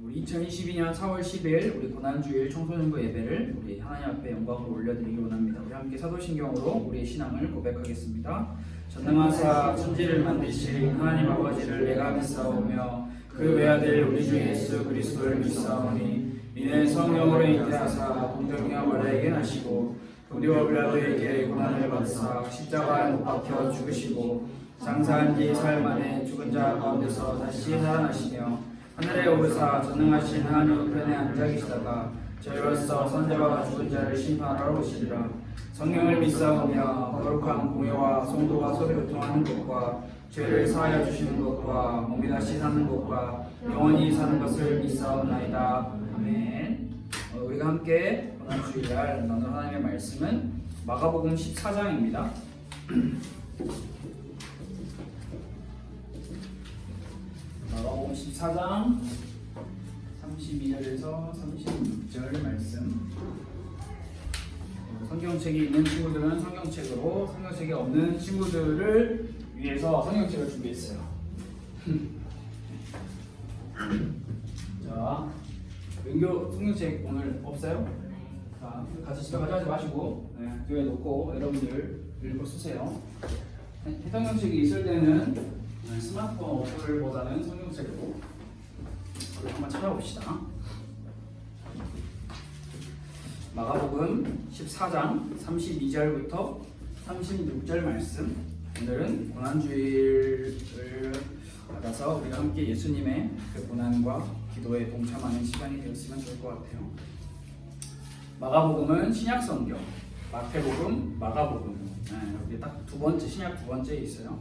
우리 2022년 4월 10일 우리 고난주일 청소년부 예배를 우리 하나님 앞에 영광으로 올려드리기 원합니다. 우리 함께 사도신경으로 우리의 신앙을 고백하겠습니다. 전능하사 천지를 만드신 하나님 아버지를 내가 믿사오며 그 외아들 우리 주 예수 그리스도를 믿사오니 이는 성령으로 잉태하사 동정녀 마리아에게 나시고 본디오 빌라도에게 고난을 받으사 십자가에 못 박혀 죽으시고 장사한 지 사흘 만에 죽은 자 가운데서 다시 살아나시며 하늘에 오르사 전능하신 하나님 우편에 앉아 계시다가 저희로서 선자와 죽은 자를 심판하러 오시리라. 성령을 믿사오며 거룩한 공회와 성도가 서로 교통하는 것과 죄를 사하여 주시는 것과 몸이 다시 사는 것과 영원히 사는 것을 믿사옵나이다. 아멘. 우리가 함께 오늘 주일날 나눌 하나님의 말씀은 마가복음 14장입니다. 마가복음 14장 32절에서 36절 말씀. 성경책이 있는 친구들은 성경책으로, 성경책이 없는 친구들을 위해서 성경책을 준비했어요. 자, 은교 성경책 오늘 없어요? 자, 같이 집에 가져가지 마시고 교회에 놓고 여러분들 읽고 쓰세요. 성경책이 있을 때는 스마트폰 어플보다는 성경책으로 한번 찾아봅시다. 마가복음 14장 32절부터 36절 말씀. 오늘은 고난주일을 받아서 우리가 함께 예수님의 그 고난과 기도에 동참하는 시간이 되었으면 좋을 것 같아요. 마가복음은 신약성경, 마태복음, 마가복음. 여기 딱 두 번째, 신약 두 번째에 있어요.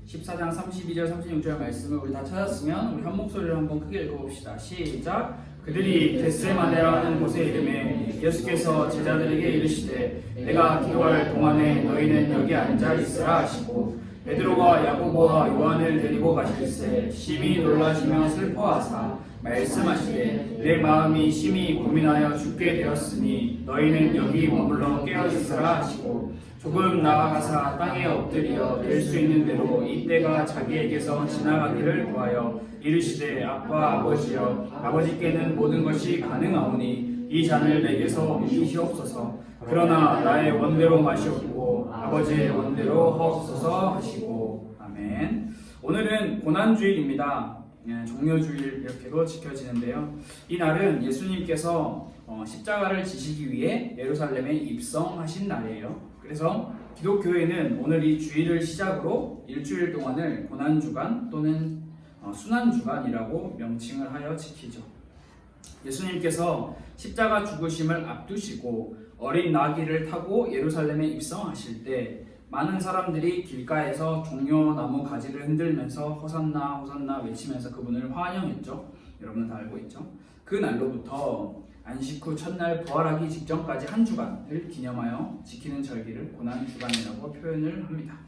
14장 32절 36절 말씀을 우리 다 찾았으면 우리 한 목소리로 한번 크게 읽어봅시다. 시작. 그들이 겟세마네라는 곳에 이르매 예수께서 제자들에게 이르시되 내가 기도할 동안에 너희는 여기 앉아 있으라 하시고 베드로와 야고보와 요한을 데리고 가실새 심히 놀라시며 슬퍼하사 말씀하시되 내 마음이 심히 고민하여 죽게 되었으니 너희는 여기 머물러 깨어 있으라 하시고 조금 나아가사 땅에 엎드려 될 수 있는 대로 이때가 자기에게서 지나가기를 구하여 이르시되 아빠 아버지여 아버지께는 모든 것이 가능하오니 이 잔을 내게서 옮기시옵소서. 그러나 나의 원대로 마시옵고 아버지의 원대로 하옵소서 하시고. 아멘. 오늘은 고난주일입니다. 종료주일 이렇게도 지켜지는데요. 이 날은 예수님께서 십자가를 지시기 위해 예루살렘에 입성하신 날이에요. 그래서 기독교회는 오늘 이 주일을 시작으로 일주일 동안을 고난주간 또는 순환주간이라고 명칭을 하여 지키죠. 예수님께서 십자가 죽으심을 앞두시고 어린 나귀를 타고 예루살렘에 입성하실 때 많은 사람들이 길가에서 종려나무 가지를 흔들면서 호산나 호산나 외치면서 그분을 환영했죠. 여러분은 다 알고 있죠. 그 날로부터 안식 후 첫날 부활하기 직전까지 한 주간을 기념하여 지키는 절기를 고난주간이라고 표현을 합니다.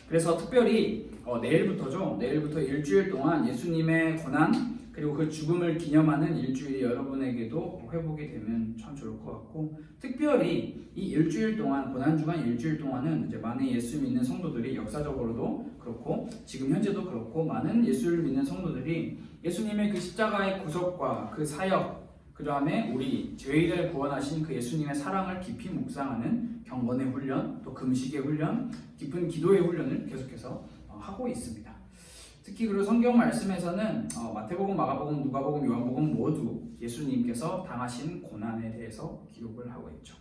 그래서 특별히 내일부터죠. 내일부터 일주일 동안 예수님의 고난 그리고 그 죽음을 기념하는 일주일이 여러분에게도 회복이 되면 참 좋을 것 같고, 특별히 이 일주일 동안 고난주간 일주일 동안은 이제 많은 예수 믿는 성도들이 역사적으로도 그렇고 지금 현재도 그렇고 많은 예수를 믿는 성도들이 예수님의 그 십자가의 구속과 그 사역 그 다음에 우리 죄인을 구원하신 그 예수님의 사랑을 깊이 묵상하는 경건의 훈련, 또 금식의 훈련, 깊은 기도의 훈련을 계속해서 하고 있습니다. 특히 그리고 성경 말씀에서는 마태복음, 마가복음, 누가복음, 요한복음 모두 예수님께서 당하신 고난에 대해서 기록을 하고 있죠.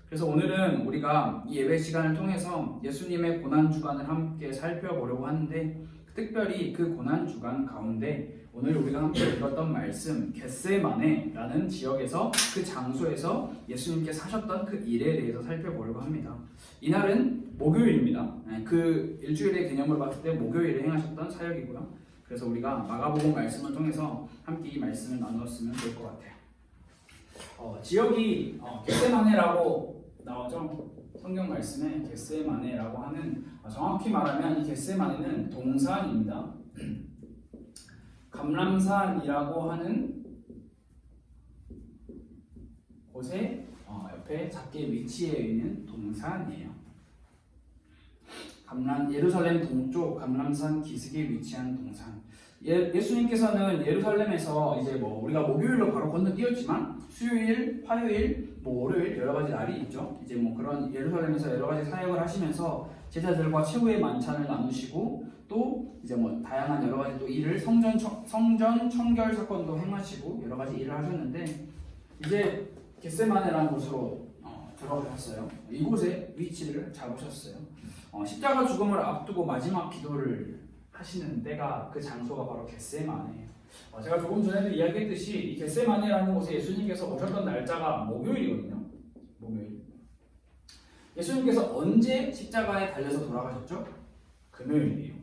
그래서 오늘은 우리가 이 예배 시간을 통해서 예수님의 고난 주간을 함께 살펴보려고 하는데, 특별히 그 고난 주간 가운데 오늘 우리가 함께 읽었던 말씀 겟세마네라는 지역에서 그 장소에서 예수님께서 하셨던 그 일에 대해서 살펴보려고 합니다. 이날은 목요일입니다. 그 일주일의 개념을 봤을 때 목요일에 행하셨던 사역이고요. 그래서 우리가 마가복음 말씀을 통해서 함께 이 말씀을 나누었으면 좋을 것 같아요. 지역이 겟세마네라고 나오죠. 성경 말씀에 겟세마네라고 하는, 정확히 말하면 이 겟세마네는 동산입니다. 감람산이라고 하는 곳에 옆에 작게 위치해 있는 동산이에요. 예루살렘 동쪽 감람산 기슭에 위치한 동산. 예수님께서는 예루살렘에서 이제 뭐 우리가 목요일로 바로 건너뛰었지만 수요일, 화요일, 뭐 월요일 여러 가지 날이 있죠. 이제 뭐 그런 예루살렘에서 여러 가지 사역을 하시면서 제자들과 최후의 만찬을 나누시고 또 이제 뭐 다양한 여러 가지 또 일을 성전 청결 사건도 행하시고 여러 가지 일을 하셨는데 이제 겟세마네라는 곳으로 들어가셨어요. 이곳에 위치를 잡으셨어요. 십자가 죽음을 앞두고 마지막 기도를 하시는 때가 그 장소가 바로 겟세마네예요. 제가 조금 전에도 이야기했듯이 이 겟세마네라는 곳에 예수님께서 오셨던 날짜가 목요일이거든요. 목요일. 예수님께서 언제 십자가에 달려서 돌아가셨죠? 금요일이에요.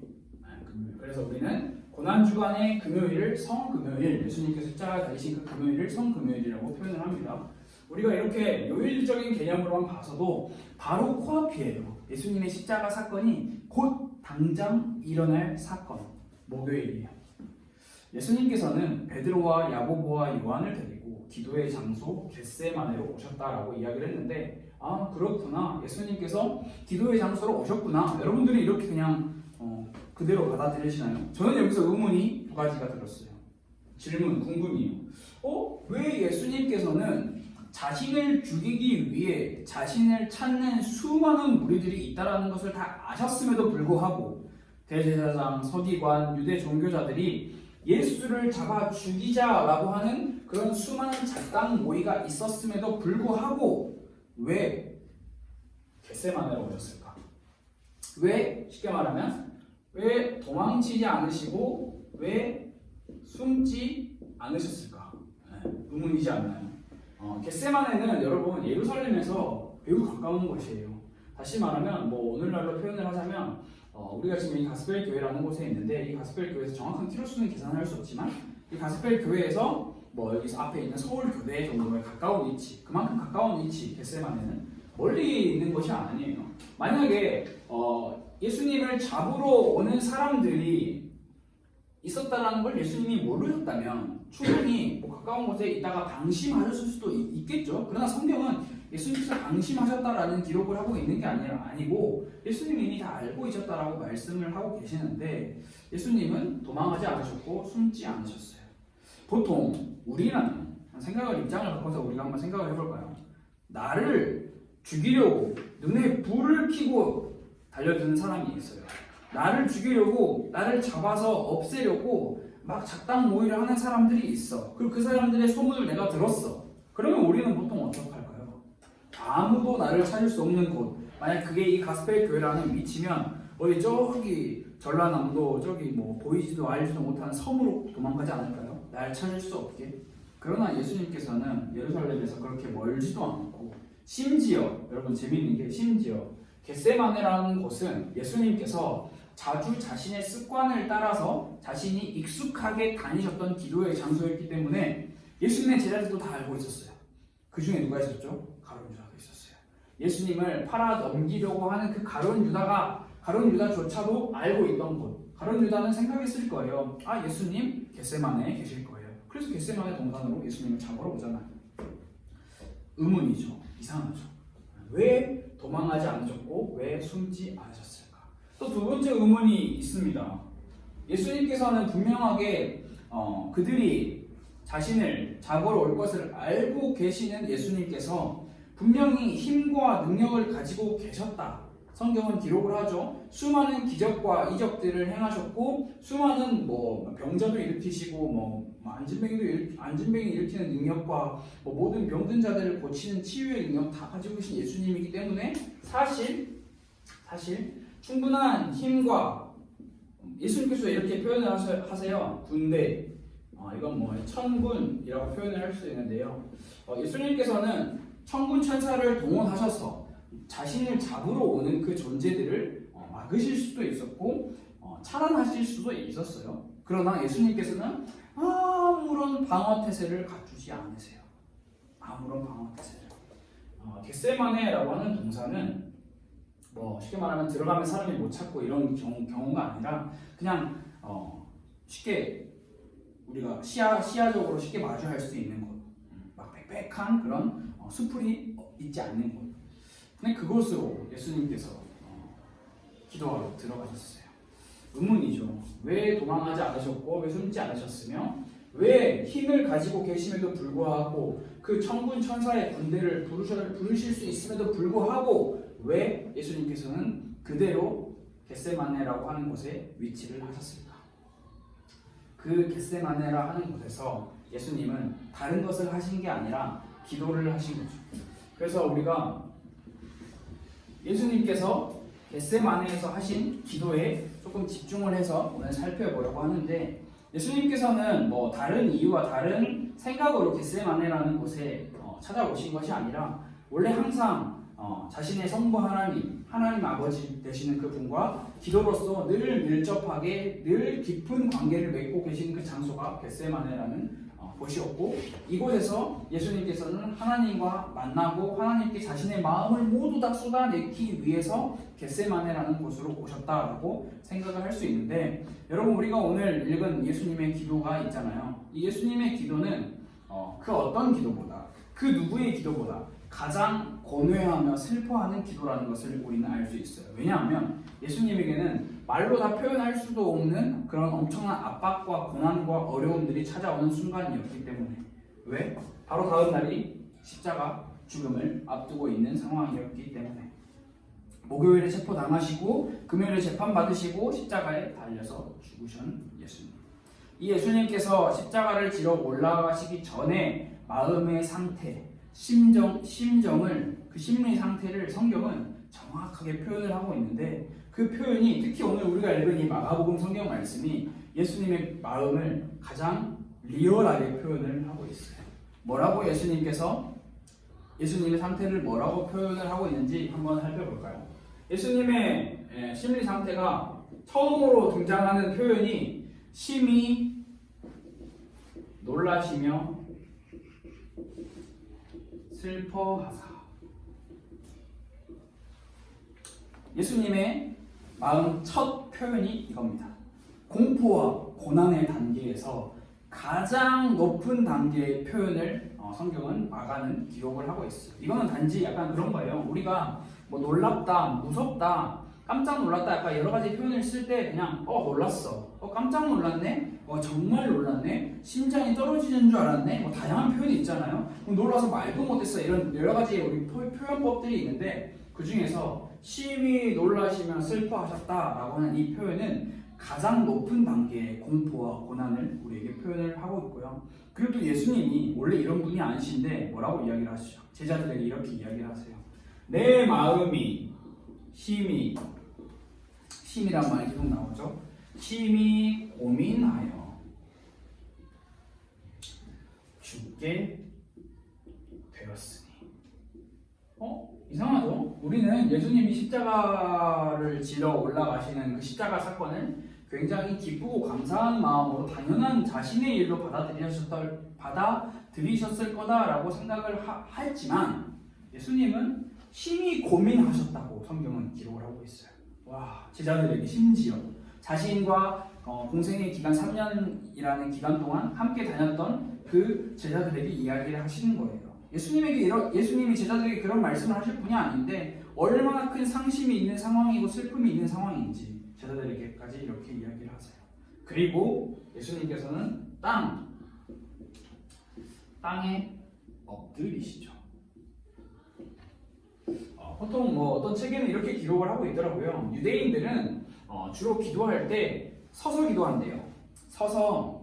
금요일. 그래서 우리는 고난주간의 금요일을 성금요일, 예수님께서 십자가에 달리신 그 금요일을 성금요일이라고 표현을 합니다. 우리가 이렇게 요일적인 개념으로만 봐서도 바로 코앞이에요. 예수님의 십자가 사건이 곧 당장 일어날 사건, 목요일이에요. 예수님께서는 베드로와 야고보와 요한을 데리고 기도의 장소 겟세마네로 오셨다라고 이야기를 했는데 아 그렇구나, 예수님께서 기도의 장소로 오셨구나, 여러분들이 이렇게 그냥 그대로 받아들이시나요? 저는 여기서 의문이 두 가지가 들었어요. 질문, 궁금해요. 왜 예수님께서는 자신을 죽이기 위해 자신을 찾는 수많은 무리들이 있다라는 것을 다 아셨음에도 불구하고 대제사장, 서기관, 유대 종교자들이 예수를 잡아 죽이자라고 하는 그런 수많은 작당 모의가 있었음에도 불구하고 왜 겟세마네로 오셨을까? 왜, 쉽게 말하면 왜 도망치지 않으시고 왜 숨지 않으셨을까? 의문이지 않나요? 겟세마네는 여러분 예루살렘에서 매우 가까운 곳이에요. 다시 말하면 뭐 오늘날로 표현을 하자면 우리가 지금 이 가스펠 교회라는 곳에 있는데 이 가스펠 교회에서 정확한 키로수는 계산할 수 없지만 이 가스펠 교회에서 뭐 여기서 앞에 있는 서울 교대 정도에 가까운 위치, 그만큼 가까운 위치 겟세마네는 멀리 있는 것이 아니에요. 만약에 예수님을 잡으러 오는 사람들이 있었다라는 걸 예수님이 모르셨다면 충분히 뭐 가까운 곳에 있다가 방심하셨을 수도 있겠죠. 그러나 성경은 예수님께서 방심하셨다라는 기록을 하고 있는 게 아니고 예수님이 이미 다 알고 있었다라고 말씀을 하고 계시는데 예수님은 도망하지 않으셨고 숨지 않으셨어요. 보통 우리라면 입장을 바꿔서 우리가 한번 생각을 해볼까요? 나를 죽이려고 눈에 불을 켜고 달려드는 사람이 있어요. 나를 죽이려고, 나를 잡아서 없애려고 막 작당 모의를 하는 사람들이 있어. 그리고 그 사람들의 소문을 내가 들었어. 그러면 우리는 보통 어떻게 할까요? 아무도 나를 찾을 수 없는 곳, 만약 그게 이 가스펠 교회라는 위치면 어디 저기 전라남도 저기 뭐 보이지도 알지도 못하는 섬으로 도망가지 않을까요? 나를 찾을 수 없게. 그러나 예수님께서는 예루살렘에서 그렇게 멀지도 않고 심지어 여러분 재미있는 게 심지어 겟세마네라는 곳은 예수님께서 자주 자신의 습관을 따라서 자신이 익숙하게 다니셨던 기도의 장소였기 때문에 예수님의 제자들도 다 알고 있었어요. 그 중에 누가 있었죠? 가룟 유다가 있었어요. 예수님을 팔아 넘기려고 하는 그 가룟 유다조차도 알고 있던 곳. 가룟 유다는 생각했을 거예요. 아, 예수님 겟세마네에 계실 거예요. 그래서 겟세마네 동산으로 예수님을 잡으러 오잖아요. 의문이죠. 이상하죠. 왜 도망하지 않으셨고 왜 숨지 않으셨을까? 또 두 번째 의문이 있습니다. 예수님께서는 분명하게 그들이 자신을 잡으러 올 것을 알고 계시는 예수님께서 분명히 힘과 능력을 가지고 계셨다. 성경은 기록을 하죠. 수많은 기적과 이적들을 행하셨고 수많은 뭐 병자도 일으키시고 뭐 안진뱅이 일으키는 능력과 뭐 모든 병든 자들을 고치는 치유의 능력 다 가지고 계신 예수님이기 때문에 사실 충분한 힘과 예수님께서 이렇게 표현을 하세요. 군대 이건 뭐 천군이라고 표현을 할 수 있는데요. 예수님께서는 천군 천사를 동원하셔서 자신을 잡으러 오는 그 존재들을 막으실 수도 있었고 차단하실 수도 있었어요. 그러나 예수님께서는 아무런 방어 태세를 갖추지 않으세요. 아무런 방어 태세를. 겟세마네라고 하는 동사는 뭐 쉽게 말하면 들어가면 사람이 못 찾고 이런 경우가 아니라 그냥 쉽게 우리가 시야적으로 쉽게 마주할 수 있는 곳, 막 빽빽한 그런 수풀이 있지 않는 곳. 근데 그곳으로 예수님께서 기도하러 들어가셨어요. 의문이죠. 왜 도망하지 않으셨고 왜 숨지 않으셨으며 왜 힘을 가지고 계심에도 불구하고 그 천군 천사의 군대를 부르실 수 있음에도 불구하고 왜 예수님께서는 그대로 겟세마네라고 하는 곳에 위치를 하셨을까? 그 겟세마네라 하는 곳에서 예수님은 다른 것을 하신 게 아니라 기도를 하신 거죠. 그래서 우리가 예수님께서 겟세마네에서 하신 기도에 조금 집중을 해서 오늘 살펴보려고 하는데, 예수님께서는 뭐 다른 이유와 다른 생각으로 겟세마네라는 곳에 찾아오신 것이 아니라 원래 항상 자신의 성부 하나님 아버지 되시는 그 분과 기도로서 늘 밀접하게 늘 깊은 관계를 맺고 계신 그 장소가 겟세마네라는 곳이었고, 이곳에서 예수님께서는 하나님과 만나고 하나님께 자신의 마음을 모두 다 쏟아내기 위해서 겟세마네라는 곳으로 오셨다라고 생각을 할 수 있는데, 여러분 우리가 오늘 읽은 예수님의 기도가 있잖아요. 이 예수님의 기도는 그 어떤 기도보다, 그 누구의 기도보다 가장 고뇌하며 슬퍼하는 기도라는 것을 우리는 알 수 있어요. 왜냐하면 예수님에게는 말로 다 표현할 수도 없는 그런 엄청난 압박과 고난과 어려움들이 찾아오는 순간이었기 때문에. 왜? 바로 다음 날이 십자가 죽음을 앞두고 있는 상황이었기 때문에. 목요일에 체포당하시고 금요일에 재판받으시고 십자가에 달려서 죽으신 예수님. 이 예수님께서 십자가를 지러 올라가시기 전에 마음의 상태, 심정을, 그 심리 상태를 성경은 정확하게 표현을 하고 있는데, 그 표현이 특히 오늘 우리가 읽은 이 마가복음 성경 말씀이 예수님의 마음을 가장 리얼하게 표현을 하고 있어요. 뭐라고 예수님께서 예수님의 상태를 뭐라고 표현을 하고 있는지 한번 살펴볼까요? 예수님의 심리 상태가 처음으로 등장하는 표현이 심히 놀라시며 슬퍼하사. 예수님의 마음 첫 표현이 이겁니다. 공포와 고난의 단계에서 가장 높은 단계의 표현을 성경은 마가는 기록을 하고 있어요. 이거는 단지 약간 그런 거예요. 우리가 뭐 놀랍다, 무섭다, 깜짝 놀랐다, 약간 여러 가지 표현을 쓸 때 그냥 놀랐어, 깜짝 놀랐네, 정말 놀랐네, 심장이 떨어지는 줄 알았네, 뭐 다양한 표현이 있잖아요. 놀라서 말도 못했어, 이런 여러 가지 우리 표현법들이 있는데, 그 중에서 심히 놀라시며 슬퍼하셨다라고 하는 이 표현은 가장 높은 단계의 공포와 고난을 우리에게 표현을 하고 있고요. 그리고 또 예수님이 원래 이런 분이 아니신데 뭐라고 이야기를 하시죠? 제자들에게 이렇게 이야기를 하세요. 내 마음이 심이란 말이 계속 나오죠. 심히 고민하여 죽게 되었으니. 이상하죠? 우리는 예수님이 십자가를 지러 올라가시는 그 십자가 사건을 굉장히 기쁘고 감사한 마음으로 당연한 자신의 일로 받아들이셨을 거다라고 생각을 했지만, 예수님은 심히 고민하셨다고 성경은 기록을 하고 있어요. 와, 제자들에게 심지어 자신과 공생의 기간 3년이라는 기간 동안 함께 다녔던 그 제자들에게 이야기를 하시는 거예요. 예수님이 제자들에게 그런 말씀을 하실 분이 아닌데 얼마나 큰 상심이 있는 상황이고 슬픔이 있는 상황인지 제자들에게까지 이렇게 이야기를 하세요. 그리고 예수님께서는 땅에 엎드리시죠. 보통 어떤 책에는 이렇게 기록을 하고 있더라고요. 유대인들은 주로 기도할 때 서서 기도한대요. 서서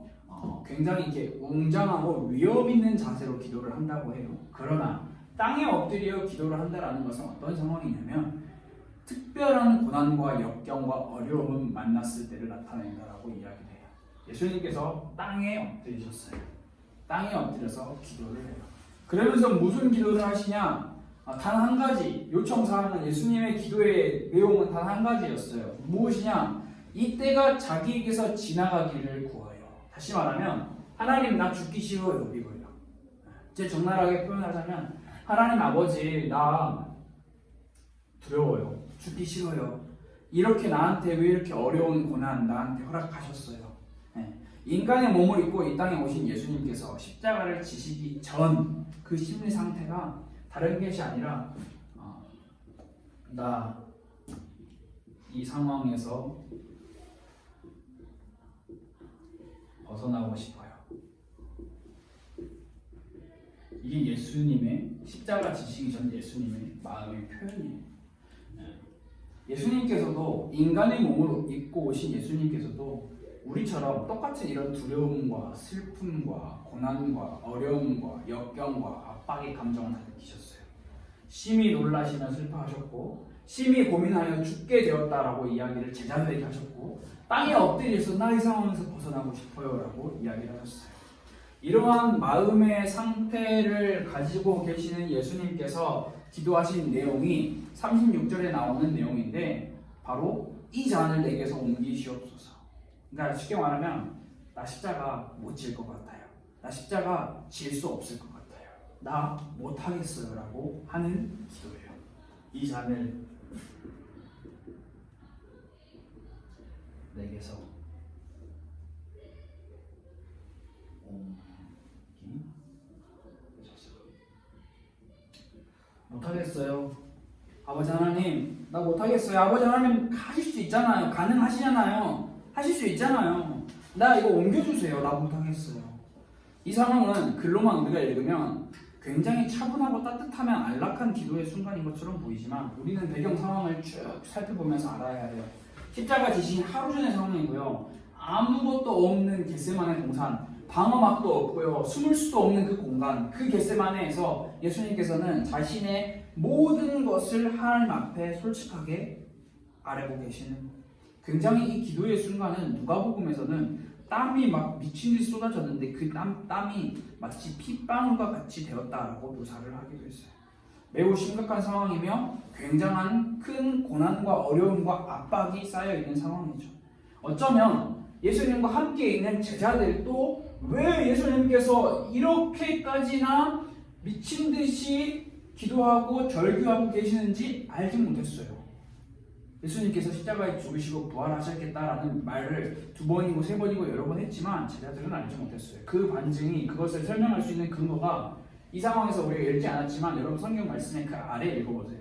굉장히 이렇게 웅장하고 위험 있는 자세로 기도를 한다고 해요. 그러나 땅에 엎드려 기도를 한다는 것은 어떤 상황이냐면 특별한 고난과 역경과 어려움을 만났을 때를 나타낸다라고 이야기를 해요. 예수님께서 땅에 엎드리셨어요. 땅에 엎드려서 기도를 해요. 그러면서 무슨 기도를 하시냐? 단 한 가지 요청사항은, 예수님의 기도의 내용은 단 한 가지였어요. 무엇이냐? 이때가 자기에게서 지나가기를 구하여. 다시 말하면 하나님, 나 죽기 싫어요, 이거예요. 제 적나라하게 표현하자면 하나님 아버지, 나 두려워요, 죽기 싫어요. 이렇게 나한테 왜 이렇게 어려운 고난 나한테 허락하셨어요? 인간의 몸을 입고 이 땅에 오신 예수님께서 십자가를 지시기 전 그 심리 상태가 다른 것이 아니라 나 이 상황에서 벗어나고 싶어요. 이게 예수님의 십자가 지시기 전 예수님의 마음의 표현이에요. 예수님께서도 인간의 몸으로 입고 오신 예수님께서도 우리처럼 똑같은 이런 두려움과 슬픔과 고난과 어려움과 역경과 압박의 감정을 다 느끼셨어요. 심히 놀라시며 슬퍼하셨고 심히 고민하여 죽게 되었다라고 이야기를 제자들에게 하셨고 땅에 엎드려서 나 이 상황에서 벗어나고 싶어요 라고 이야기를 하셨어요. 이러한 마음의 상태를 가지고 계시는 예수님께서 기도하신 내용이 36절에 나오는 내용인데 바로 이 잔을 내게서 옮기시옵소서. 그러니까 쉽게 말하면 나 십자가 못 질 것 같아요. 나 십자가 질 수 없을 것 같아요. 나 못하겠어요 라고 하는 기도예요. 이 잔을 내게서 못하겠어요. 아버지 하나님, 나 못하겠어요. 아버지 하나님 하실 수 있잖아요. 가능하시잖아요. 하실 수 있잖아요. 나 이거 옮겨주세요. 나 못하겠어요. 이 상황은 글로만 우리가 읽으면 굉장히 차분하고 따뜻하며 안락한 기도의 순간인 것처럼 보이지만 우리는 배경 상황을 쭉 살펴보면서 알아야 해요. 십자가 지신 하루 전의 상황이고요. 아무것도 없는 겟세마네 동산, 방어막도 없고요. 숨을 수도 없는 그 공간, 그 겟세마네에서 예수님께서는 자신의 모든 것을 하나님 앞에 솔직하게 아뢰고 계시는, 굉장히 이 기도의 순간은 누가복음에서는 땀이 막 미친 듯이 쏟아졌는데 그 땀이 마치 핏방울과 같이 되었다라고 묘사를 하기도 했어요. 매우 심각한 상황이며 굉장한 큰 고난과 어려움과 압박이 쌓여 있는 상황이죠. 어쩌면 예수님과 함께 있는 제자들도 왜 예수님께서 이렇게까지나 미친 듯이 기도하고 절규하고 계시는지 알지 못했어요. 예수님께서 십자가에 죽으시고 부활하셨겠다라는 말을 2번이고 3번이고 여러 번 했지만 제자들은 알지 못했어요. 그 반증이, 그것을 설명할 수 있는 근거가 이 상황에서 우리가 읽지 않았지만 여러분 성경 말씀의 그 아래 읽어보세요.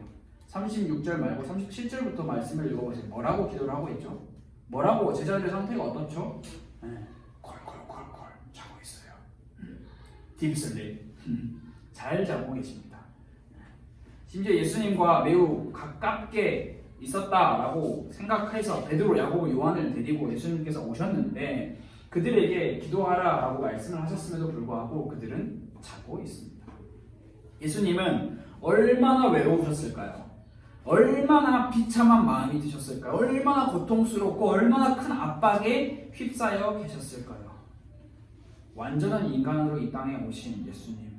36절 말고 37절부터 말씀을 읽어보세요. 뭐라고 기도를 하고 있죠? 뭐라고? 제자들의 상태가 어떻죠? 콜콜콜콜 자고 있어요. 딥슬립 잘 자고 계십니다. 심지어 예수님과 매우 가깝게 있었다라고 생각해서 베드로, 야고보, 요한을 데리고 예수님께서 오셨는데 그들에게 기도하라라고 말씀을 하셨음에도 불구하고 그들은 자고 있습니다. 예수님은 얼마나 외로우셨을까요? 얼마나 비참한 마음이 드셨을까요? 얼마나 고통스럽고 얼마나 큰 압박에 휩싸여 계셨을까요? 완전한 인간으로 이 땅에 오신 예수님,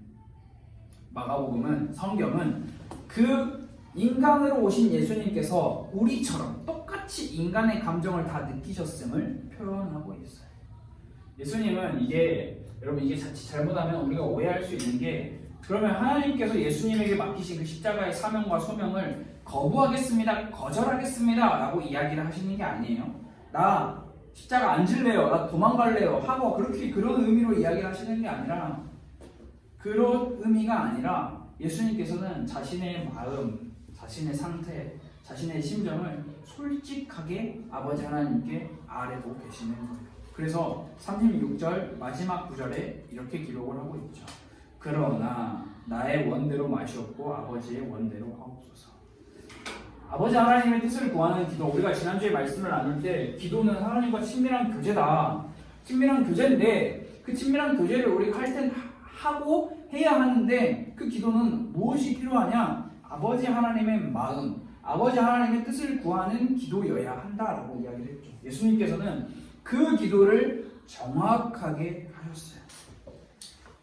마가복음은, 성경은 그 인간으로 오신 예수님께서 우리처럼 똑같이 인간의 감정을 다 느끼셨음을 표현하고 있어요. 예수님은 여러분 이게 자칫 잘못하면 우리가 오해할 수 있는 게, 그러면 하나님께서 예수님에게 맡기신 그 십자가의 사명과 소명을 거부하겠습니다, 거절하겠습니다 라고 이야기를 하시는 게 아니에요. 나 십자가 안 질래요, 나 도망갈래요 하고 그런 의미로 이야기를 하시는 게 아니라, 그런 의미가 아니라 예수님께서는 자신의 마음, 자신의 상태, 자신의 심정을 솔직하게 아버지 하나님께 아뢰고 계시는 거예요. 그래서 36절 마지막 구절에 이렇게 기록을 하고 있죠. 그러나 나의 원대로 마시옵고 아버지의 원대로 하옵소서. 아버지 하나님의 뜻을 구하는 기도, 우리가 지난주에 말씀을 나눌 때 기도는 하나님과 친밀한 교제다, 친밀한 교제인데 그 친밀한 교제를 우리가 할 땐 하고 해야 하는데 그 기도는 무엇이 필요하냐? 아버지 하나님의 마음, 아버지 하나님의 뜻을 구하는 기도여야 한다라고 이야기를 했죠. 예수님께서는 그 기도를 정확하게 하셨어요.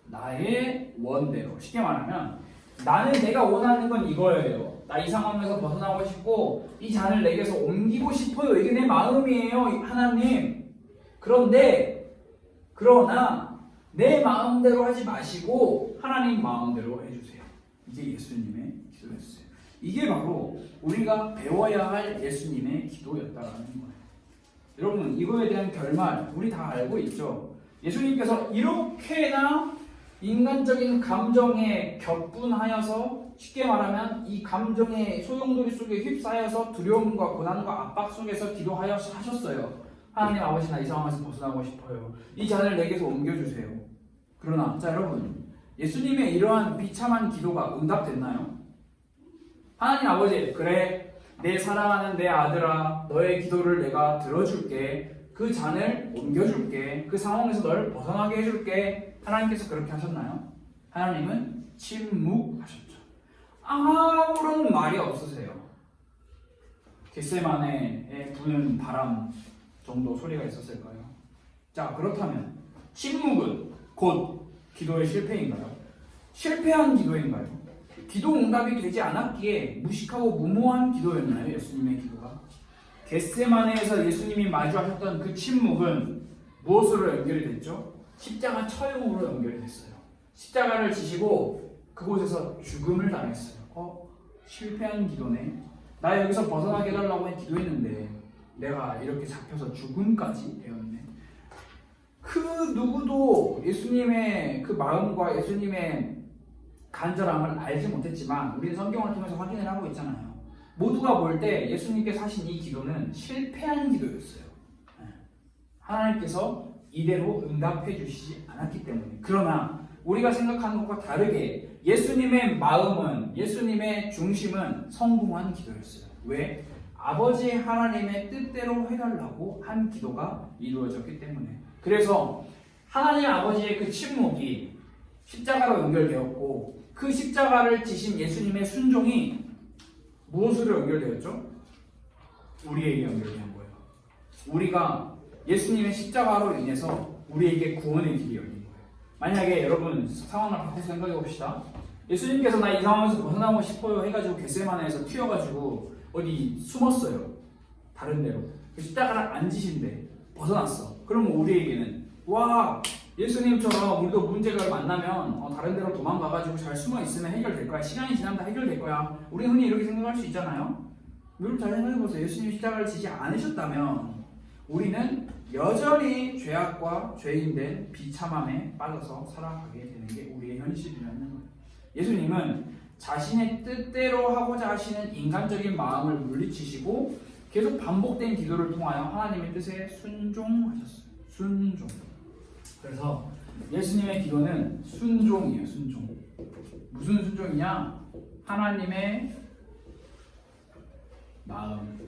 나의 원대로, 쉽게 말하면 나는 내가 원하는 건 이거예요. 나 이 상황에서 벗어나고 싶고 이 잔을 내게서 옮기고 싶어요. 이게 내 마음이에요, 하나님. 그러나 내 마음대로 하지 마시고 하나님 마음대로 해주세요. 이게 예수님의 기도였어요. 이게 바로 우리가 배워야 할 예수님의 기도였다라는 거예요. 여러분, 이거에 대한 결말 우리 다 알고 있죠. 예수님께서 이렇게나 인간적인 감정에 격분하여서, 쉽게 말하면 이 감정의 소용돌이 속에 휩싸여서 두려움과 고난과 압박 속에서 기도하셨어요. 하나님 아버지 나 이 상황에서 벗어나고 싶어요. 이 잔을 내게서 옮겨주세요. 그러나 자 여러분 예수님의 이러한 비참한 기도가 응답됐나요? 하나님 아버지 그래 내 사랑하는 내 아들아 너의 기도를 내가 들어줄게. 그 잔을 옮겨줄게. 그 상황에서 너를 벗어나게 해줄게. 하나님께서 그렇게 하셨나요? 하나님은 침묵하셨죠. 아무런 말이 없으세요. 겟세마네에 부는 바람 정도 소리가 있었을까요? 자 그렇다면 침묵은 곧 기도의 실패인가요? 실패한 기도인가요? 기도 응답이 되지 않았기에 무식하고 무모한 기도였나요? 예수님의 기도가? 겟세마네에서 예수님이 마주하셨던 그 침묵은 무엇으로 연결이 됐죠? 십자가 처형으로 연결이 됐어요. 십자가를 지시고 그곳에서 죽음을 당했어요. 실패한 기도네. 나 여기서 벗어나게 해달라고 기도했는데 내가 이렇게 잡혀서 죽음까지 되었네. 그 누구도 예수님의 그 마음과 예수님의 간절함을 알지 못했지만 우리는 성경을 통해서 확인을 하고 있잖아요. 모두가 볼 때 예수님께서 하신 이 기도는 실패한 기도였어요. 하나님께서 이대로 응답해 주시지 않았기 때문에. 그러나 우리가 생각하는 것과 다르게 예수님의 마음은, 예수님의 중심은 성공한 기도였어요. 왜? 아버지 하나님의 뜻대로 해달라고 한 기도가 이루어졌기 때문에. 그래서 하나님 아버지의 그 침묵이 십자가로 연결되었고 그 십자가를 지신 예수님의 순종이 무엇으로 연결되었죠? 우리에게 연결된 거예요. 우리가 예수님의 십자가로 인해서 우리에게 구원의 길이 열린 거예요. 만약에 여러분 상황을 바꿔서 생각해 봅시다. 예수님께서 나 이 상황에서 벗어나고 싶어요 해가지고 겟세마네에서 튀어가지고 어디 숨었어요. 다른 데로. 십자가를 안 지신데 벗어났어. 그러면 우리에게는 와 예수님처럼 우리도 문제가 만나면 다른 데로 도망가가지고 잘 숨어 있으면 해결될 거야. 시간이 지나면 다 해결될 거야. 우리 흔히 이렇게 생각할 수 있잖아요. 여러분 잘 생각해보세요. 예수님 십자가를 지지 않으셨다면 우리는 여전히 죄악과 죄인된 비참함에 빠져서 살아가게 되는 게 우리의 현실이라는 거예요. 예수님은 자신의 뜻대로 하고자 하시는 인간적인 마음을 물리치시고 계속 반복된 기도를 통하여 하나님의 뜻에 순종하셨어요. 순종. 그래서 예수님의 기도는 순종이에요. 순종. 무슨 순종이냐? 하나님의 마음,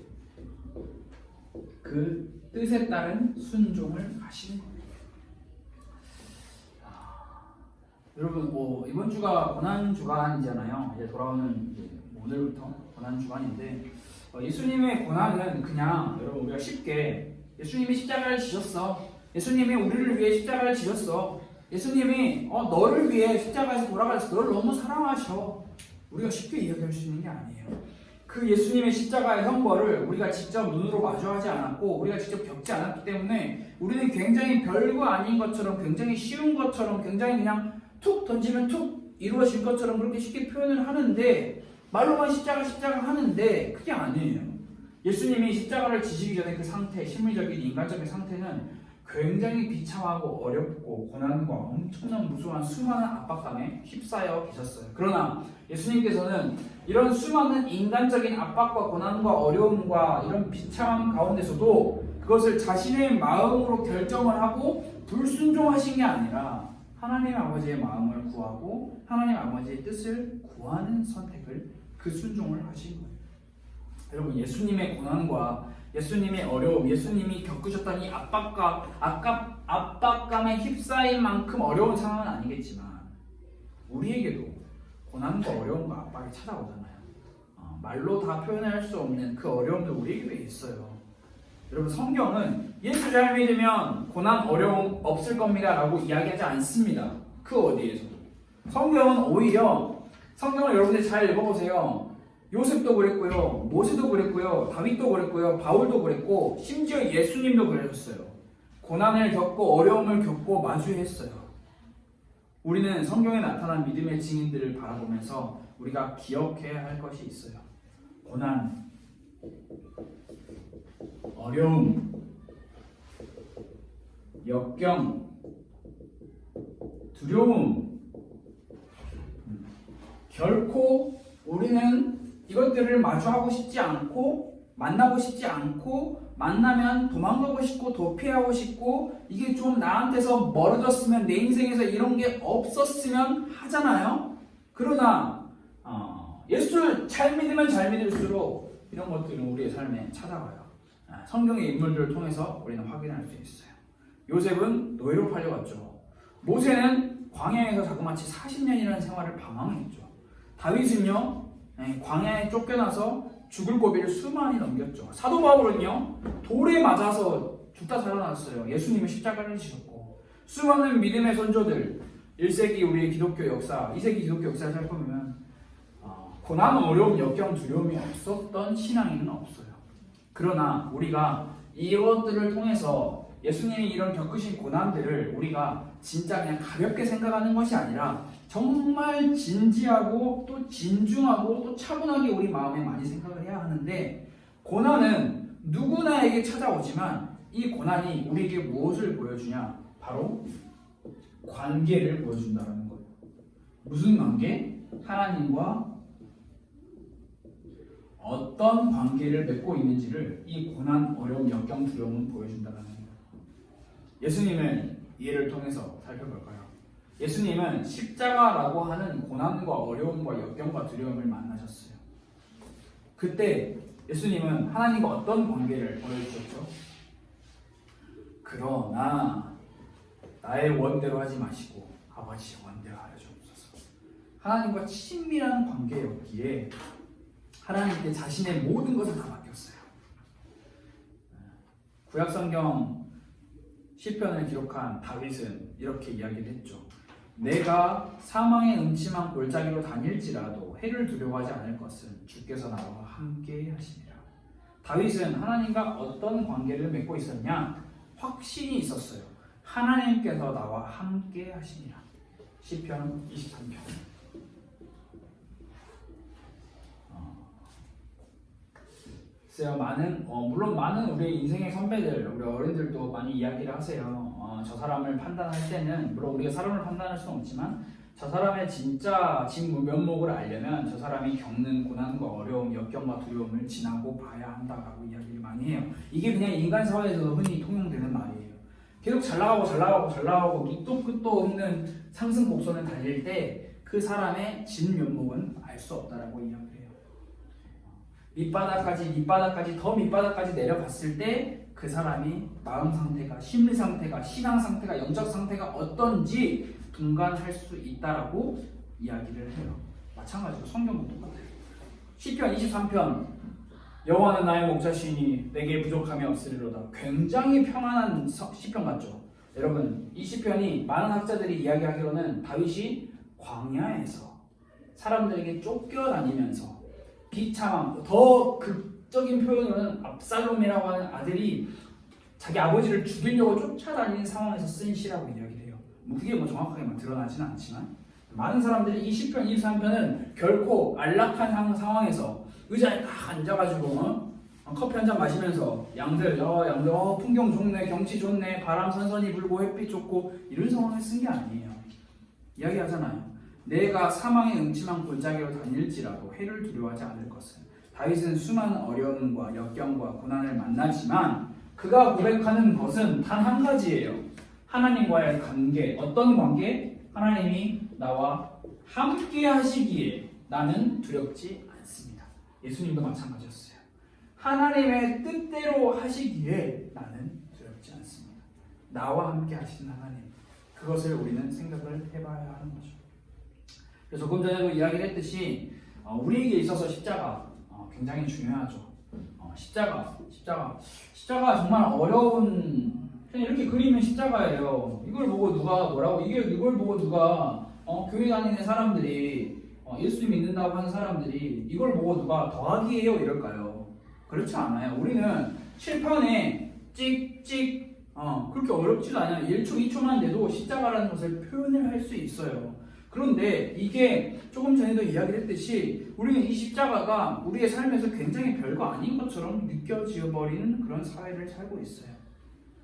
그 뜻에 따른 순종을 하시는 겁니다. 여러분 이번 주가 고난 주간이잖아요. 이제 돌아오는 오늘부터 고난 주간인데 예수님의 고난은 그냥 여러분 우리가 쉽게 예수님이 십자가를 지셨어. 예수님이 우리를 위해 십자가를 지셨어. 예수님이 너를 위해 십자가에서 돌아가셔서 너를 너무 사랑하셔. 우리가 쉽게 이야기할 수 있는 게 아니에요. 그 예수님의 십자가의 형벌을 우리가 직접 눈으로 마주하지 않았고 우리가 직접 겪지 않았기 때문에 우리는 굉장히 별거 아닌 것처럼 굉장히 쉬운 것처럼 굉장히 그냥 툭 던지면 툭 이루어질 것처럼 그렇게 쉽게 표현을 하는데 말로만 십자가 하는데 그게 아니에요. 예수님이 십자가를 지시기 전에 그 상태, 심리적인 인간적인 상태는 굉장히 비참하고 어렵고 고난과 엄청난 무수한 수많은 압박감에 휩싸여 계셨어요. 그러나 예수님께서는 이런 수많은 인간적인 압박과 고난과 어려움과 이런 비참함 가운데서도 그것을 자신의 마음으로 결정을 하고 불순종하신 게 아니라 하나님 아버지의 마음을 구하고 하나님 아버지의 뜻을 구하는 선택을 그 순종을 하신 거예요. 여러분 예수님의 고난과 예수님의 어려움, 예수님이 겪으셨던 이 압박감에 휩싸인 만큼 어려운 상황은 아니겠지만 우리에게도 고난과 어려움과 압박이 찾아오잖아요. 말로 다 표현할 수 없는 그 어려움도 우리에게도 있어요. 여러분 성경은 예수 잘 믿으면 고난, 어려움 없을 겁니다 라고 이야기하지 않습니다. 그 어디에서도. 성경은 오히려 성경을 여러분들이 잘 읽어보세요. 요셉도 그랬고요, 모세도 그랬고요, 다윗도 그랬고요, 바울도 그랬고 심지어 예수님도 그러셨어요. 고난을 겪고 어려움을 겪고 마주했어요. 우리는 성경에 나타난 믿음의 증인들을 바라보면서 우리가 기억해야 할 것이 있어요. 고난, 어려움, 역경, 두려움, 결코 우리는 이것들을 마주하고 싶지 않고 만나고 싶지 않고 만나면 도망가고 싶고 도피하고 싶고 이게 좀 나한테서 멀어졌으면 내 인생에서 이런 게 없었으면 하잖아요. 그러나 예수를 잘 믿으면 잘 믿을수록 이런 것들은 우리의 삶에 찾아와요. 성경의 인물들을 통해서 우리는 확인할 수 있어요. 요셉은 노예로 팔려갔죠. 모세는 광야에서 자그마치 40년이라는 생활을 방황했죠. 다윗은요 광야에 쫓겨나서 죽을 고비를 수많이 넘겼죠. 사도 바울은요 돌에 맞아서 죽다 살아났어요. 예수님의 십자가를 지셨고 수많은 믿음의 선조들 1세기 우리의 기독교 역사, 2세기 기독교 역사를 살펴보면 고난, 어려움, 역경, 두려움이 없었던 신앙인은 없어요. 그러나 우리가 이것들을 통해서 예수님이 이런 겪으신 고난들을 우리가 진짜 그냥 가볍게 생각하는 것이 아니라 정말 진지하고 또 진중하고 또 차분하게 우리 마음에 많이 생각을 해야 하는데 고난은 누구나에게 찾아오지만 이 고난이 우리에게 무엇을 보여주냐? 바로 관계를 보여준다는 거예요. 무슨 관계? 하나님과 어떤 관계를 맺고 있는지를 이 고난, 어려움, 역경, 두려움은 보여준다는 거예요. 예수님을 예를 통해서 살펴볼까요? 예수님은 십자가라고 하는 고난과 어려움과 역경과 두려움을 만나셨어요. 그때 예수님은 하나님과 어떤 관계를 보여주셨죠? 그러나 나의 원대로 하지 마시고 아버지의 원대로 하여 주옵소서. 하나님과 친밀한 관계였기에 하나님께 자신의 모든 것을 다 맡겼어요. 구약성경 시편을 기록한 다윗은 이렇게 이야기를 했죠. 내가 사망의 음침한 골짜기로 다닐지라도 해를 두려워하지 않을 것은 주께서 나와 함께 하시니라. 다윗은 하나님과 어떤 관계를 맺고 있었냐? 확신이 있었어요. 하나님께서 나와 함께 하시니라. 시편 23편. 물론 많은 우리 인생의 선배들, 우리 어른들도 많이 이야기를 하세요. 저 사람을 판단할 때는 물론 우리가 사람을 판단할 수는 없지만 저 사람의 진짜 진면목을 알려면 저 사람이 겪는 고난과 어려움, 역경과 두려움을 지나고 봐야 한다라고 이야기를 많이 해요. 이게 그냥 인간 사회에서 흔히 통용되는 말이에요. 계속 잘 나가고 밑도 끝도 없는 상승 곡선을 달릴 때 그 사람의 진면목은 알 수 없다라고 이야기를 해요. 밑바닥까지 더 밑바닥까지 내려갔을 때 그 사람이 마음 상태가, 심리 상태가, 신앙 상태가, 영적 상태가 어떤지 분간할 수 있다라고 이야기를 해요. 마찬가지로 성경도 똑같아요. 시편 23편 여호와는 나의 목자시니 내게 부족함이 없으리로다. 굉장히 평안한 시편 같죠. 여러분 이 시편이 많은 학자들이 이야기하기로는 다윗이 광야에서 사람들에게 쫓겨다니면서 비참함, 더 극적인 표현으로는 압살롬이라고 하는 아들이 자기 아버지를 죽이려고 쫓아다니는 상황에서 쓴 시라고 이야기를 해요. 그게 정확하게 드러나지는 않지만 많은 사람들이 이 시편 23편은 결코 안락한 상황에서 의자에 딱 앉아가지고 커피 한 잔 마시면서 양들 풍경 좋네, 경치 좋네, 바람 선선히 불고 햇빛 좋고 이런 상황에 쓴 게 아니에요. 이야기하잖아요. 내가 사망의 음침한 골짜기로 다닐지라도 해를 두려워하지 않을 것은. 다윗은 수많은 어려움과 역경과 고난을 만나지만 그가 고백하는 것은 단 한 가지예요. 하나님과의 관계. 어떤 관계? 하나님이 나와 함께 하시기에 나는 두렵지 않습니다. 예수님도 마찬가지였어요. 하나님의 뜻대로 하시기에 나는 두렵지 않습니다. 나와 함께 하시는 하나님. 그것을 우리는 생각을 해봐야 하는 거죠. 그래서 조금 전에도 이야기를 했듯이 우리에게 있어서 십자가 굉장히 중요하죠. 십자가 정말 어려운, 그냥 이렇게 그리면 십자가예요. 이걸 보고 누가 뭐라고, 이걸 보고 누가 교회 다니는 사람들이 예수 믿는다고 하는 사람들이 이걸 보고 누가 더하기예요 이럴까요? 그렇지 않아요. 우리는 칠판에 찍찍 그렇게 어렵지도 않아요. 1초 2초만 돼도 십자가라는 것을 표현을 할 수 있어요. 그런데 이게 조금 전에도 이야기를 했듯이 우리는 이 십자가가 우리의 삶에서 굉장히 별거 아닌 것처럼 느껴지어버리는 그런 사회를 살고 있어요.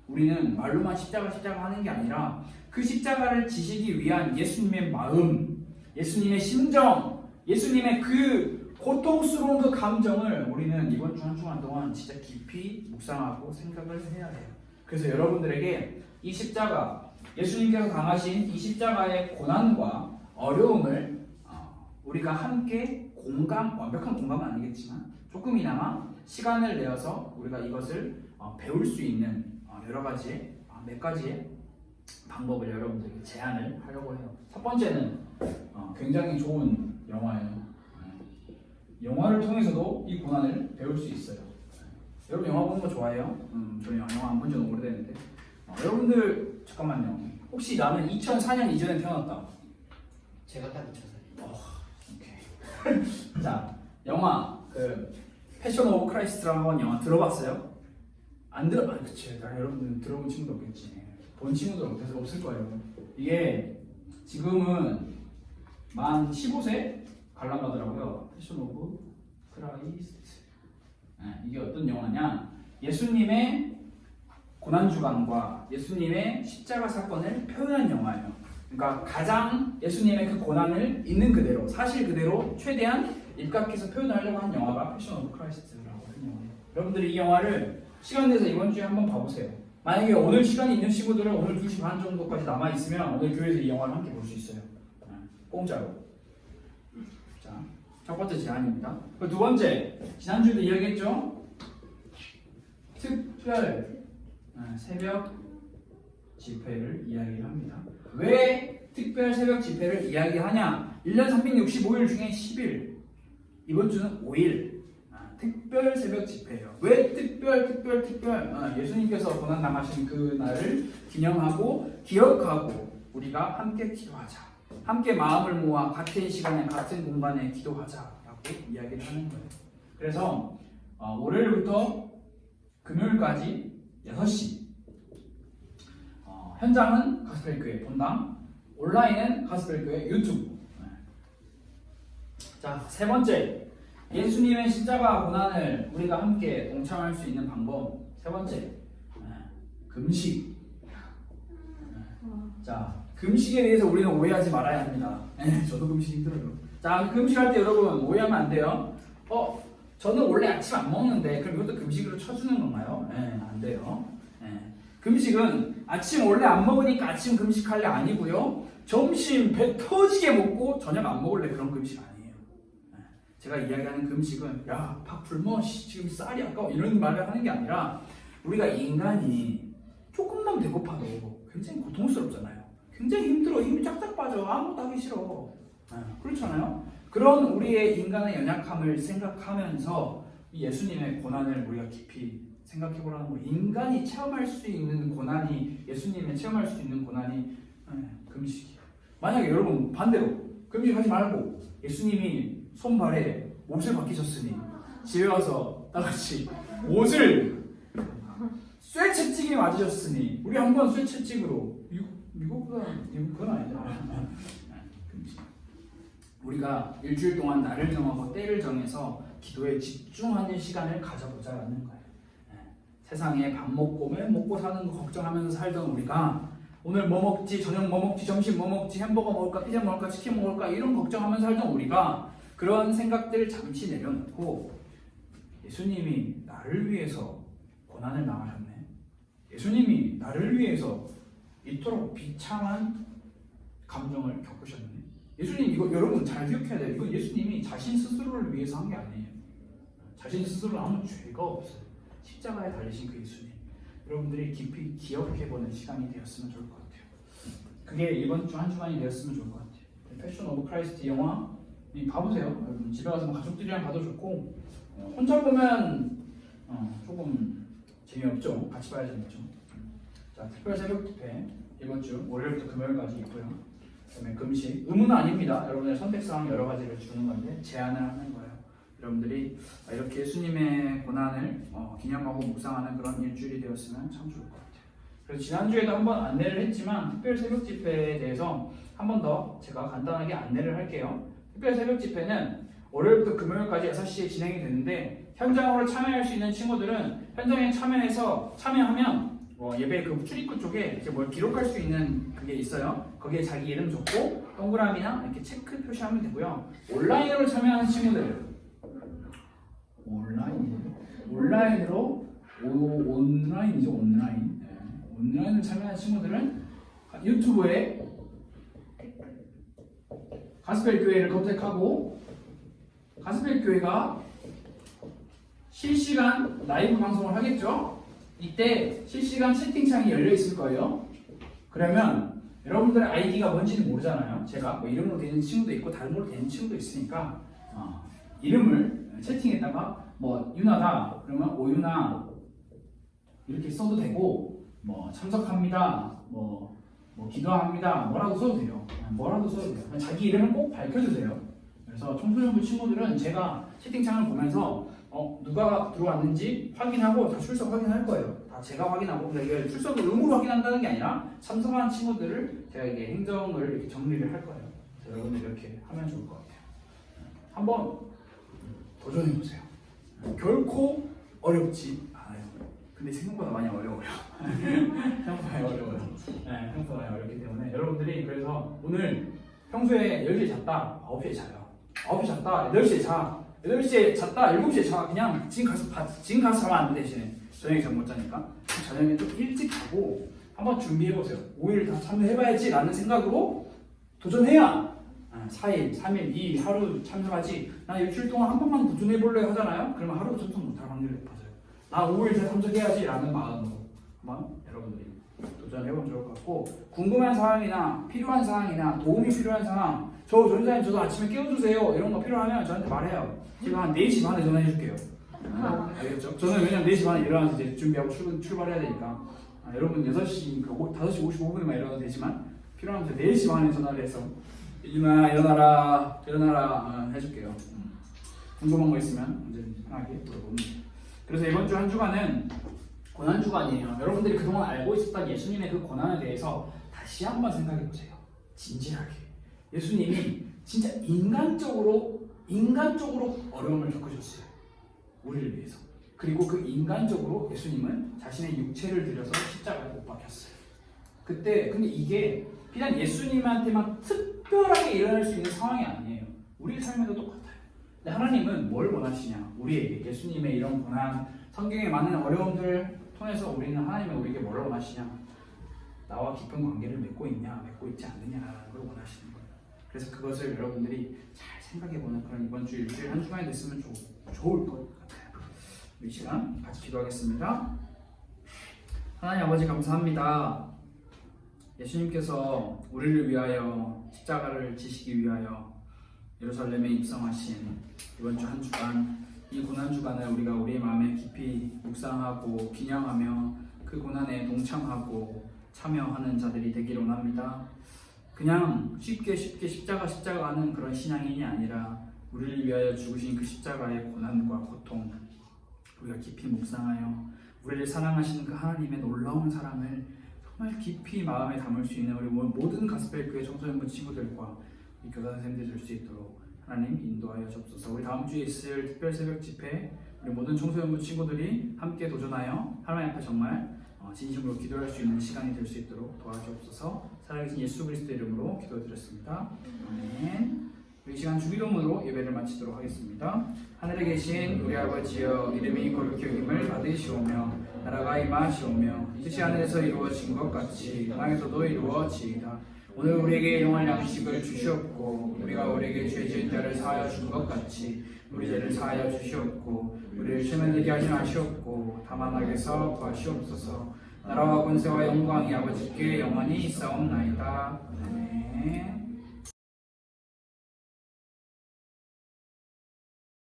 우리는 말로만 십자가 하는 게 아니라 그 십자가를 지시기 위한 예수님의 마음, 예수님의 심정, 예수님의 그 고통스러운 그 감정을 우리는 이번 주 한 주간 동안 진짜 깊이 묵상하고 생각을 해야 해요. 그래서 여러분들에게 이 십자가, 예수님께서 당하신 이 십자가의 고난과 어려움을 우리가 함께 완벽한 공감은 아니겠지만 조금이나마 시간을 내어서 우리가 이것을 배울 수 있는 여러 가지 몇 가지의 방법을 여러분들에게 제안을 하려고 해요. 첫 번째는 굉장히 좋은 영화예요. 영화를 통해서도 이 고난을 배울 수 있어요. 여러분 영화 보는 거 좋아해요? 저는 영화 안 본 지는 오래됐는데 여러분들 잠깐만요. 혹시 나는 2004년 이전에 태어났다. 제가 딱 2004년. 오케이. 자, 영화 그 패션 오브 크라이스트라고 하는 영화 들어봤어요? 안 들어? 그치. 여러분들 들어본 친구도 없겠지. 본 친구도 없을 거예요. 이게 지금은 만 15세 관람가더라고요. 패션 오브 크라이스트. 이게 어떤 영화냐? 예수님의 고난주간과 예수님의 십자가 사건을 표현한 영화예요. 그러니까 가장 예수님의 그 고난을 있는 그대로, 사실 그대로 최대한 입각해서 표현하려고 한 영화가 패션 오브 크라이스트라고 하는 영화예요. 여러분들이 이 영화를 시간 내서 이번 주에 한번 봐보세요. 만약에 오늘 시간이 있는 친구들은 오늘 2시 반 정도까지 남아있으면 오늘 교회에서 이 영화를 함께 볼 수 있어요. 공짜로. 자, 첫 번째 제안입니다. 두 번째, 지난주에도 이야기했죠? 특별 새벽 집회를 이야기합니다. 왜 특별 새벽 집회를 이야기하냐? 1년 365일 중에 10일, 이번 주는 5일 특별 새벽 집회예요. 왜 특별? 예수님께서 고난 당하신 그 날을 기념하고 기억하고 우리가 함께 기도하자. 함께 마음을 모아 같은 시간에 같은 공간에 기도하자라고 이야기를 하는 거예요. 그래서 월요일부터 금요일까지 6시 현장은 가스펠교회 본당, 온라인은 가스펠교회 유튜브. 자, 세 번째, 예수님의 십자가 고난을 우리가 함께 동참할 수 있는 방법. 세 번째, 금식. 자, 금식에 대해서 우리는 오해하지 말아야 합니다. 저도 금식 힘들어요. 자, 금식할 때 여러분 오해하면 안 돼요. 저는 원래 아침 안 먹는데 그럼 이것도 금식으로 쳐주는 건가요? 안 돼요. 금식은 아침 원래 안 먹으니까 아침 금식할래 아니고요. 점심 배 터지게 먹고 저녁 안 먹을래 그런 금식 아니에요. 제가 이야기하는 금식은 야, 밥 굶어 지금 쌀이 아까워 이런 말을 하는 게 아니라 우리가 인간이 조금만 배고파도 굉장히 고통스럽잖아요. 굉장히 힘들어. 힘이 쫙쫙 빠져. 아무것도 하기 싫어. 그렇잖아요. 그런 우리의 인간의 연약함을 생각하면서 예수님의 고난을 우리가 깊이 생각해보라는 거예요. 인간이 체험할 수 있는 고난이, 예수님이 체험할 수 있는 고난이 금식이에요. 만약에 여러분 반대로 금식하지 말고 예수님이 손발에 옷을 벗기셨으니 집에 와서 다같이 옷을 쇠채찍이 맞으셨으니 우리 한번 쇠채찍으로 그건 아니잖아요. 우리가 일주일 동안 날을 정하고 때를 정해서 기도에 집중하는 시간을 가져보자라는 거예요. 세상에 밥 먹고 맨 먹고 사는 거 걱정하면서 살던 우리가 오늘 뭐 먹지, 저녁 뭐 먹지, 점심 뭐 먹지, 햄버거 먹을까, 피자 먹을까, 치킨 먹을까 이런 걱정하면서 살던 우리가 그런 생각들을 잠시 내려놓고 예수님이 나를 위해서 고난을 당하셨네. 예수님이 나를 위해서 이토록 비참한 감정을 겪으셨네. 예수님 이거 여러분 잘 기억해야 돼요. 이건 예수님이 자신 스스로를 위해서 한 게 아니에요. 자신 스스로는 아무 죄가 없어요. 십자가에 달리신 그 예수님. 여러분들이 깊이 기억해보는 시간이 되었으면 좋을 것 같아요. 그게 이번 주 한 주간이 되었으면 좋을 것 같아요. 패션 오브 크라이스트 영화 봐보세요. 여러분 집에 가서 가족들이랑 봐도 좋고 혼자 보면 조금 재미없죠. 같이 봐야 재밌죠. 자, 특별 새벽 집회 이번 주 월요일부터 금요일까지 있고요. 그다음에 금식 의무는 아닙니다. 여러분의 선택사항 여러 가지를 주는 건데 제안을 하는 거예요. 여러분들이 이렇게 예수님의 고난을 기념하고 묵상하는 그런 일주일이 되었으면 참 좋을 것 같아요. 그래서 지난주에도 한번 안내를 했지만 특별 새벽 집회에 대해서 한 번 더 제가 간단하게 안내를 할게요. 특별 새벽 집회는 월요일부터 금요일까지 6시에 진행이 되는데 현장으로 참여할 수 있는 친구들은 현장에 참여하면 예배 그 출입구 쪽에 이렇게 뭘 기록할 수 있는 그게 있어요. 거기에 자기 이름 적고 동그라미나 이렇게 체크 표시하면 되고요. 온라인으로 참여하는 친구들 온라인으로 온라인이죠. 온라인. 네. 온라인을 참여하는 친구들은 유튜브에 가스펠 교회를 검색하고 가스펠 교회가 실시간 라이브 방송을 하겠죠. 이때 실시간 채팅창이 열려 있을 거예요. 그러면 여러분들의 아이디가 뭔지는 모르잖아요. 제가 뭐 이름으로 되는 친구도 있고 다른 걸로 되는 친구도 있으니까 이름을 채팅에다가 뭐 유나다 그러면 오유나 이렇게 써도 되고 뭐 참석합니다 뭐 기도합니다 뭐라도 써도 돼요. 뭐라도 써도 돼요. 자기 이름을 꼭 밝혀주세요. 그래서 청소년부 친구들은 제가 채팅창을 보면서 누가 들어왔는지 확인하고 다 출석 확인할 거예요. 다 제가 확인하고 근데 이게 출석을 의무로 확인한다는 게 아니라 참석한 친구들을 제가 이게 행정을 이렇게 정리를 할 거예요. 그래서 여러분들 이렇게 하면 좋을 것 같아요. 한번 도전해 보세요. 결코 어렵지 않아요. 근데 생각보다 많이 어려워요. 생각보다 많이 어려워요. 네, 생각보다 많이 어렵기 때문에 여러분들이 그래서 오늘 평소에 10시에 잤다 9시에 자요. 9시에 잤다 8시에 자. 8시에 잤다 7시에 자. 그냥 지금 가서 자면 안 돼. 대신에 저녁에 잠 못 자니까 저녁에 좀 일찍 자고 한번 준비해 보세요. 5일 다 참여해봐야지 라는 생각으로 도전해야 4일, 3일, 2일 하루 참석하지. 나 일주일 동안 한 번만 도전해볼래 하잖아요. 그러면 하루도 참석 못할 확률이 높아져요. 나 5일 다 참석해야지 라는 마음으로 한번 여러분들이 도전해보면 좋을 것 같고, 궁금한 사항이나 필요한 사항이나 도움이 필요한 사항, 저 전사님 저도 아침에 깨워주세요 이런 거 필요하면 저한테 말해요. 제가 한 4시 반에 전화해줄게요. 알겠죠? 저는 왜냐면 4시 반에 일어나서 이제 준비하고 출발해야 되니까 여러분 6시, 5시 55분에만 일어나도 되지만 필요하면 4시 반에 전화를 해서 이준아 일어나라 해줄게요. 궁금한 거 있으면 언제든지 편하게 물어보면 돼요. 그래서 이번 주 한 주간은 고난 주간이에요. 여러분들이 그동안 알고 있었던 예수님의 그 고난에 대해서 다시 한번 생각해 보세요. 진지하게. 예수님이 진짜 인간적으로 어려움을 겪으셨어요. 우리를 위해서. 그리고 그 인간적으로 예수님은 자신의 육체를 들여서 십자가에 못 박혔어요. 그때 근데 이게 그냥 예수님한테만 특별하게 일어날 수 있는 상황이 아니에요. 우리 삶에도 똑같아요. 근데 하나님은 뭘 원하시냐? 우리에게 예수님의 이런 고난, 성경에 많은 어려움들 통해서 우리는 하나님은 우리에게 뭘 원하시냐? 나와 깊은 관계를 맺고 있냐, 맺고 있지 않느냐라는 걸 원하시는 거예요. 그래서 그것을 여러분들이 잘 생각해보는 그런 이번 주 일주일 한 주간이 됐으면 좋을 것 같아요. 이 시간 같이 기도하겠습니다. 하나님 아버지 감사합니다. 예수님께서 우리를 위하여 십자가를 지시기 위하여 예루살렘에 입성하신 이번 주 한 주간, 이 고난 주간을 우리가 우리의 마음에 깊이 묵상하고 기념하며 그 고난에 동참하고 참여하는 자들이 되기를 원합니다. 그냥 쉽게 십자가 하는 그런 신앙인이 아니라 우리를 위하여 죽으신 그 십자가의 고난과 고통, 우리가 깊이 묵상하여 우리를 사랑하시는 그 하나님의 놀라운 사랑을 정말 깊이 마음에 담을 수 있는 우리 모든 가스펠 교회 청소년부 친구들과 이 교사 선생님들 될 수 있도록 하나님 인도하여 주옵소서. 우리 다음 주에 있을 특별 새벽 집회 우리 모든 청소년부 친구들이 함께 도전하여 하나님 앞에 정말 진심으로 기도할 수 있는 시간이 될 수 있도록 도와주옵소서. 살아계신 예수 그리스도 이름으로 기도드렸습니다. 아멘. 이 시간 주기도문으로 예배를 마치도록 하겠습니다. 하늘에 계신 우리 아버지여, 이름이 거룩히 여김을 받으시오며 나라가 임하시오며 뜻이 하늘에서 이루어진 것 같이 땅에서도 이루어지이다. 오늘 우리에게 일용할 양식을 주시옵고 우리가 우리에게 죄 지은 자를 사하여 준 것 같이 우리 죄를 사하여 주시옵고 우리를 시험에 들게 하지 마시옵고 다만 악에서 구하시옵소서. 나라와 권세와 영광이 아버지께 영원히 있사옵나이다. 아멘.